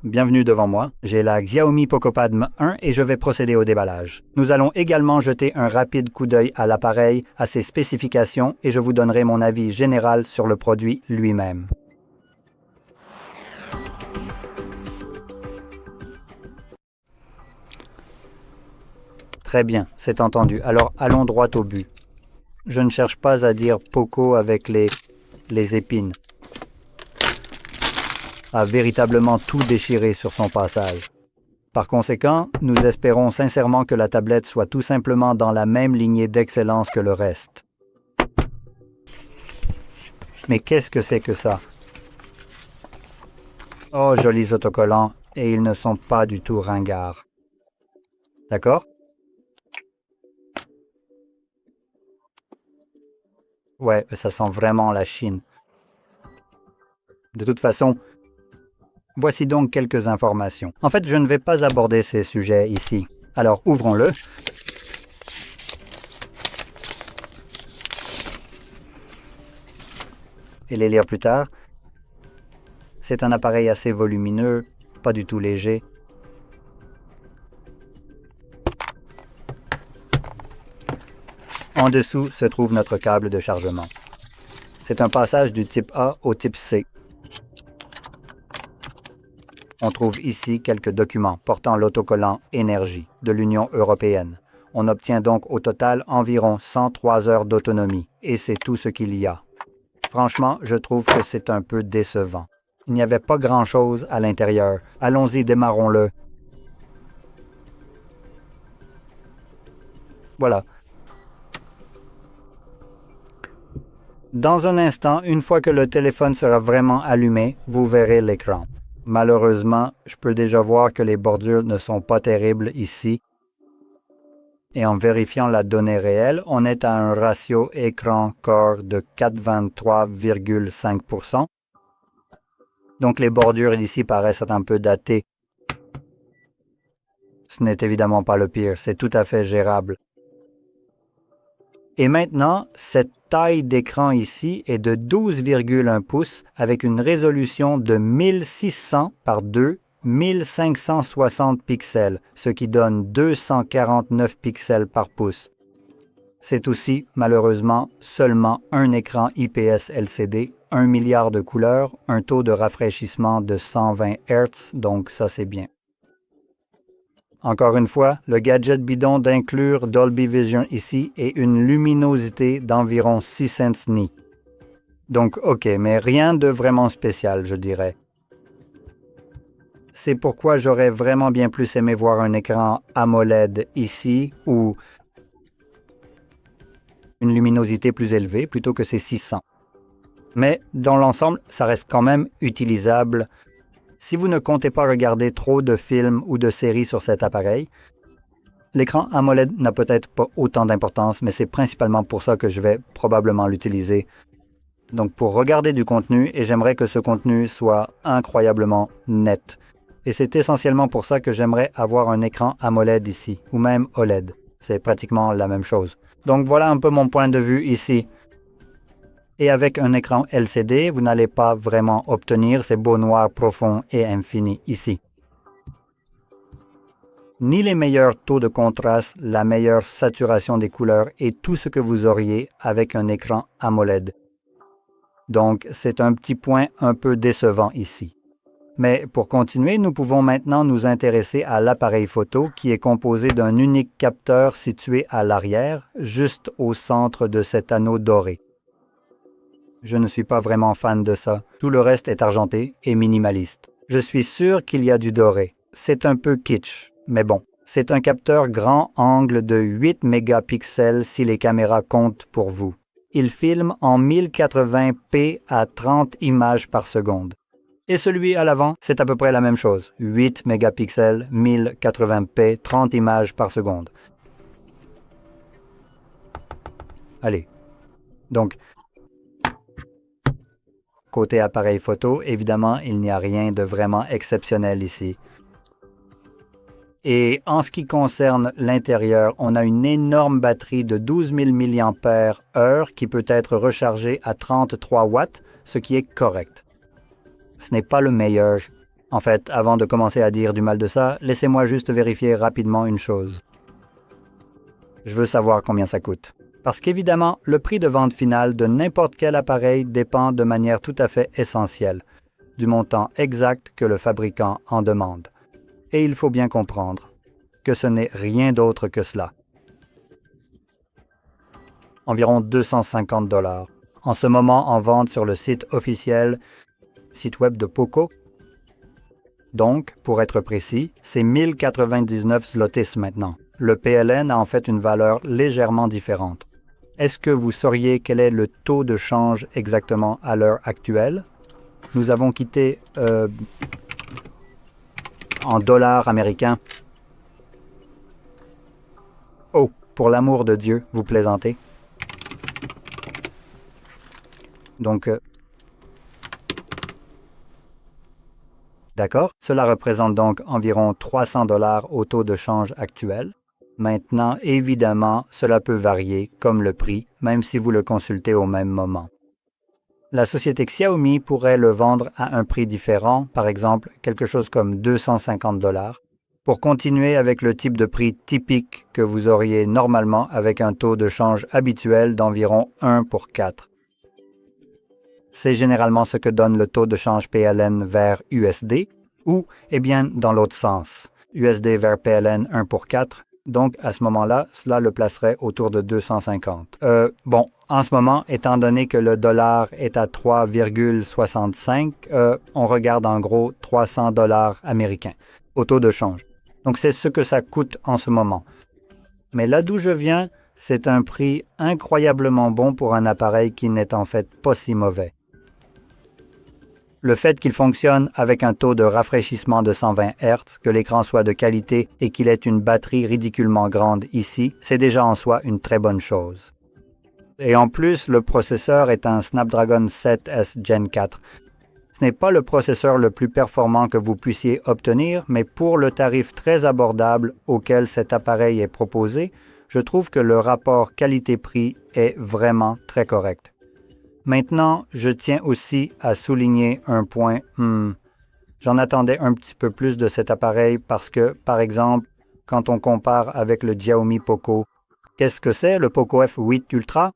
bienvenue devant moi. J'ai la Xiaomi PocoPad 1 et je vais procéder au déballage. Nous allons également jeter un rapide coup d'œil à l'appareil, à ses spécifications et je vous donnerai mon avis général sur le produit lui-même. Très bien, c'est entendu. Alors allons droit au but. Je ne cherche pas à dire Poco avec les épines. A véritablement tout déchiré sur son passage. Par conséquent, nous espérons sincèrement que la tablette soit tout simplement dans la même lignée d'excellence que le reste. Mais qu'est-ce que c'est que ça? Oh, jolis autocollants, et ils ne sont pas du tout ringards. D'accord? Ouais, ça sent vraiment la Chine. De toute façon, voici donc quelques informations. En fait, je ne vais pas aborder ces sujets ici. Alors, ouvrons-le. Et les lire plus tard. C'est un appareil assez volumineux, pas du tout léger. En dessous se trouve notre câble de chargement. C'est un passage du type A au type C. On trouve ici quelques documents portant l'autocollant Énergie de l'Union européenne. On obtient donc au total environ 103 heures d'autonomie, et c'est tout ce qu'il y a. Franchement, je trouve que c'est un peu décevant. Il n'y avait pas grand-chose à l'intérieur. Allons-y, démarrons-le. Voilà. Dans un instant, une fois que le téléphone sera vraiment allumé, vous verrez l'écran. Malheureusement, je peux déjà voir que les bordures ne sont pas terribles ici. Et en vérifiant la donnée réelle, on est à un ratio écran-corps de 423,5%. Donc les bordures ici paraissent un peu datées. Ce n'est évidemment pas le pire, c'est tout à fait gérable. Et maintenant, cette taille d'écran ici est de 12,1 pouces avec une résolution de 1600 par 1560 pixels, ce qui donne 249 pixels par pouce. C'est aussi, malheureusement, seulement un écran IPS LCD, 1 milliard de couleurs, un taux de rafraîchissement de 120 Hz, donc ça c'est bien. Encore une fois, le gadget bidon d'inclure Dolby Vision ici et une luminosité d'environ 6 cents ni. Donc ok, mais rien de vraiment spécial, je dirais. C'est pourquoi j'aurais vraiment bien plus aimé voir un écran AMOLED ici ou une luminosité plus élevée plutôt que ces 600. Mais dans l'ensemble, ça reste quand même utilisable. Si vous ne comptez pas regarder trop de films ou de séries sur cet appareil, l'écran AMOLED n'a peut-être pas autant d'importance, mais c'est principalement pour ça que je vais probablement l'utiliser. Donc pour regarder du contenu, et j'aimerais que ce contenu soit incroyablement net. Et c'est essentiellement pour ça que j'aimerais avoir un écran AMOLED ici, ou même OLED. C'est pratiquement la même chose. Donc voilà un peu mon point de vue ici. Et avec un écran LCD, vous n'allez pas vraiment obtenir ces beaux noirs profonds et infinis ici. Ni les meilleurs taux de contraste, la meilleure saturation des couleurs et tout ce que vous auriez avec un écran AMOLED. Donc c'est un petit point un peu décevant ici. Mais pour continuer, nous pouvons maintenant nous intéresser à l'appareil photo qui est composé d'un unique capteur situé à l'arrière, juste au centre de cet anneau doré. Je ne suis pas vraiment fan de ça. Tout le reste est argenté et minimaliste. Je suis sûr qu'il y a du doré. C'est un peu kitsch, mais bon. C'est un capteur grand angle de 8 mégapixels si les caméras comptent pour vous. Il filme en 1080p à 30 images par seconde. Et celui à l'avant, c'est à peu près la même chose. 8 mégapixels, 1080p, 30 images par seconde. Allez. Donc, côté appareil photo, évidemment, il n'y a rien de vraiment exceptionnel ici. Et en ce qui concerne l'intérieur, on a une énorme batterie de 12 000 mAh qui peut être rechargée à 33 watts, ce qui est correct. Ce n'est pas le meilleur, En fait, avant de commencer à dire du mal de ça, laissez-moi juste vérifier rapidement une chose. Je veux savoir combien ça coûte. Parce qu'évidemment, le prix de vente final de n'importe quel appareil dépend de manière tout à fait essentielle du montant exact que le fabricant en demande. Et il faut bien comprendre que ce n'est rien d'autre que cela. Environ 250 $. En ce moment en vente sur le site officiel, site web de Poco. Donc, pour être précis, c'est 1099 zlotys maintenant. Le PLN a en fait une valeur légèrement différente. Est-ce que vous sauriez quel est le taux de change exactement à l'heure actuelle? Nous avons quitté en dollars américains. Oh, pour l'amour de Dieu, vous plaisantez. Donc, d'accord, cela représente donc environ 300 $ au taux de change actuel. Maintenant, évidemment, cela peut varier, comme le prix, même si vous le consultez au même moment. La société Xiaomi pourrait le vendre à un prix différent, par exemple quelque chose comme 250 $, pour continuer avec le type de prix typique que vous auriez normalement avec un taux de change habituel d'environ 1 pour 4. C'est généralement ce que donne le taux de change PLN vers USD, ou, eh bien, dans l'autre sens, USD vers PLN 1 pour 4. Donc, à ce moment-là, cela le placerait autour de 250. En ce moment, étant donné que le dollar est à 3,65, on regarde en gros 300 $ américains au taux de change. Donc, c'est ce que ça coûte en ce moment. Mais là d'où je viens, c'est un prix incroyablement bon pour un appareil qui n'est en fait pas si mauvais. Le fait qu'il fonctionne avec un taux de rafraîchissement de 120 Hz, que l'écran soit de qualité et qu'il ait une batterie ridiculement grande ici, c'est déjà en soi une très bonne chose. Et en plus, le processeur est un Snapdragon 7S Gen 4. Ce n'est pas le processeur le plus performant que vous puissiez obtenir, mais pour le tarif très abordable auquel cet appareil est proposé, je trouve que le rapport qualité-prix est vraiment très correct. Maintenant, je tiens aussi à souligner un point. J'en attendais un petit peu plus de cet appareil parce que, par exemple, quand on compare avec le Xiaomi Poco, qu'est-ce que c'est le Poco F8 Ultra?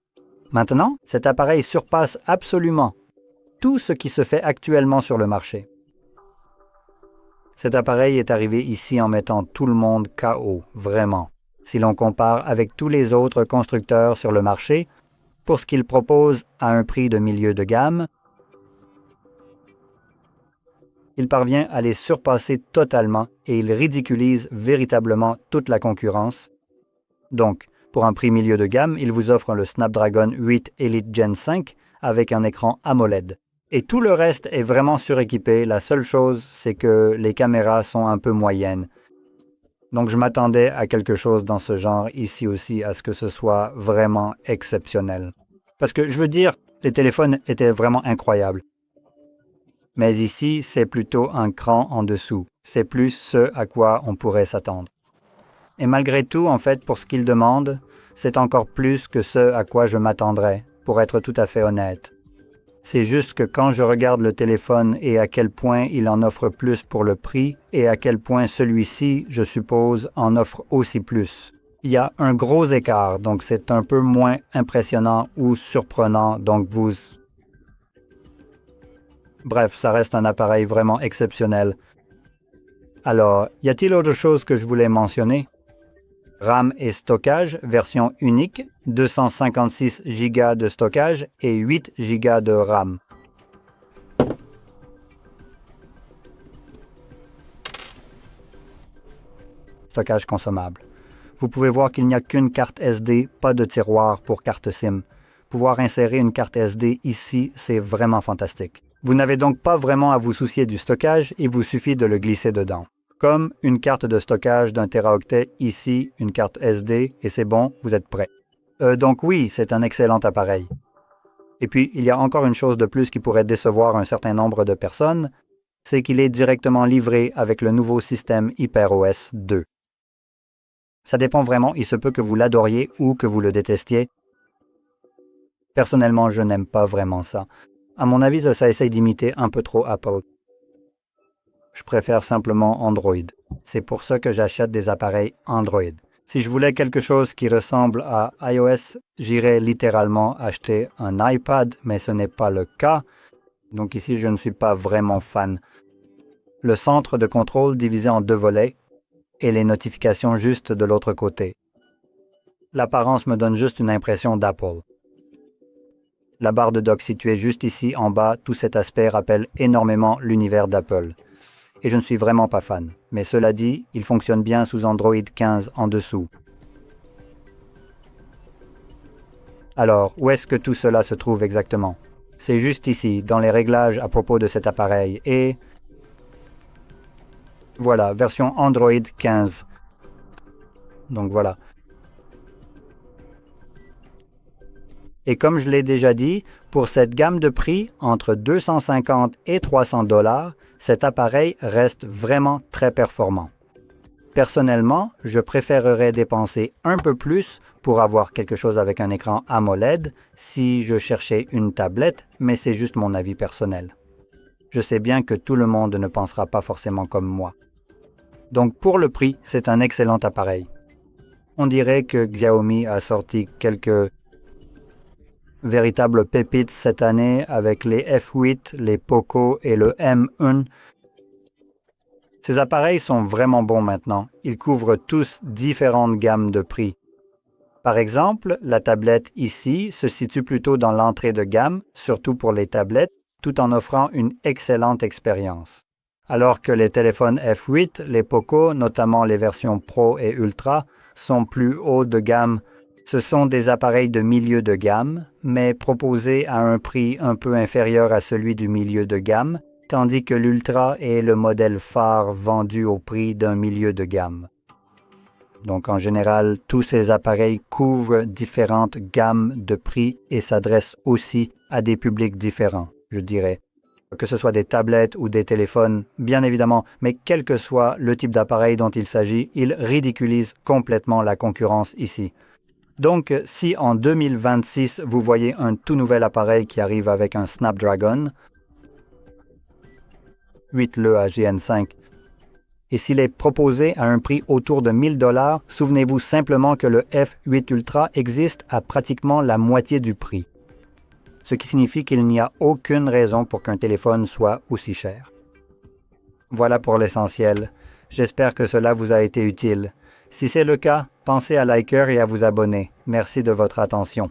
Maintenant, cet appareil surpasse absolument tout ce qui se fait actuellement sur le marché. Cet appareil est arrivé ici en mettant tout le monde KO, vraiment. Si l'on compare avec tous les autres constructeurs sur le marché, pour ce qu'il propose à un prix de milieu de gamme, il parvient à les surpasser totalement et il ridiculise véritablement toute la concurrence. Donc, pour un prix milieu de gamme, il vous offre le Snapdragon 8 Elite Gen 5 avec un écran AMOLED. Et tout le reste est vraiment suréquipé. La seule chose, c'est que les caméras sont un peu moyennes. Donc je m'attendais à quelque chose dans ce genre ici aussi, à ce que ce soit vraiment exceptionnel. Parce que je veux dire, les téléphones étaient vraiment incroyables. Mais ici, c'est plutôt un cran en dessous. C'est plus ce à quoi on pourrait s'attendre. Et malgré tout, en fait, pour ce qu'il demande, c'est encore plus que ce à quoi je m'attendrais, pour être tout à fait honnête. C'est juste que quand je regarde le téléphone et à quel point il en offre plus pour le prix et à quel point celui-ci, je suppose, en offre aussi plus. Il y a un gros écart, donc c'est un peu moins impressionnant ou surprenant, donc vous... Bref, ça reste un appareil vraiment exceptionnel. Alors, y a-t-il autre chose que je voulais mentionner? RAM et stockage, version unique, 256 Go de stockage et 8 Go de RAM. Stockage consommable. Vous pouvez voir qu'il n'y a qu'une carte SD, pas de tiroir pour carte SIM. Pouvoir insérer une carte SD ici, c'est vraiment fantastique. Vous n'avez donc pas vraiment à vous soucier du stockage, il vous suffit de le glisser dedans. Comme une carte de stockage d'1 Teraoctet, ici, une carte SD, et c'est bon, vous êtes prêt. Donc oui, c'est un excellent appareil. Et puis, il y a encore une chose de plus qui pourrait décevoir un certain nombre de personnes, c'est qu'il est directement livré avec le nouveau système HyperOS 2. Ça dépend vraiment, il se peut que vous l'adoriez ou que vous le détestiez. Personnellement, je n'aime pas vraiment ça. À mon avis, ça essaye d'imiter un peu trop Apple. Je préfère simplement Android. C'est pour ça que j'achète des appareils Android. Si je voulais quelque chose qui ressemble à iOS, j'irais littéralement acheter un iPad, mais ce n'est pas le cas. Donc ici, je ne suis pas vraiment fan. Le centre de contrôle divisé en deux volets et les notifications juste de l'autre côté. L'apparence me donne juste une impression d'Apple. La barre de dock située juste ici en bas, tout cet aspect rappelle énormément l'univers d'Apple. Et je ne suis vraiment pas fan. Mais cela dit, il fonctionne bien sous Android 15 en dessous. Alors, où est-ce que tout cela se trouve exactement? C'est juste ici, dans les réglages à propos de cet appareil. Et voilà, version Android 15. Donc voilà. Et comme je l'ai déjà dit, pour cette gamme de prix entre 250 et 300 $, cet appareil reste vraiment très performant. Personnellement, je préférerais dépenser un peu plus pour avoir quelque chose avec un écran AMOLED si je cherchais une tablette, mais c'est juste mon avis personnel. Je sais bien que tout le monde ne pensera pas forcément comme moi. Donc pour le prix, c'est un excellent appareil. On dirait que Xiaomi a sorti quelques véritables pépites cette année avec les F8, les Poco et le M1. Ces appareils sont vraiment bons maintenant. Ils couvrent tous différentes gammes de prix. Par exemple, la tablette ici se situe plutôt dans l'entrée de gamme, surtout pour les tablettes, tout en offrant une excellente expérience. Alors que les téléphones F8, les Poco, notamment les versions Pro et Ultra, sont plus haut de gamme. Ce sont des appareils de milieu de gamme, mais proposés à un prix un peu inférieur à celui du milieu de gamme, tandis que l'Ultra est le modèle phare vendu au prix d'un milieu de gamme. Donc en général, tous ces appareils couvrent différentes gammes de prix et s'adressent aussi à des publics différents, je dirais. Que ce soit des tablettes ou des téléphones, bien évidemment, mais quel que soit le type d'appareil dont il s'agit, ils ridiculisent complètement la concurrence ici. Donc, si en 2026, vous voyez un tout nouvel appareil qui arrive avec un Snapdragon 8Le à GN5, et s'il est proposé à un prix autour de 1000 $, souvenez-vous simplement que le F8 Ultra existe à pratiquement la moitié du prix, ce qui signifie qu'il n'y a aucune raison pour qu'un téléphone soit aussi cher. Voilà pour l'essentiel. J'espère que cela vous a été utile. Si c'est le cas, pensez à liker et à vous abonner. Merci de votre attention.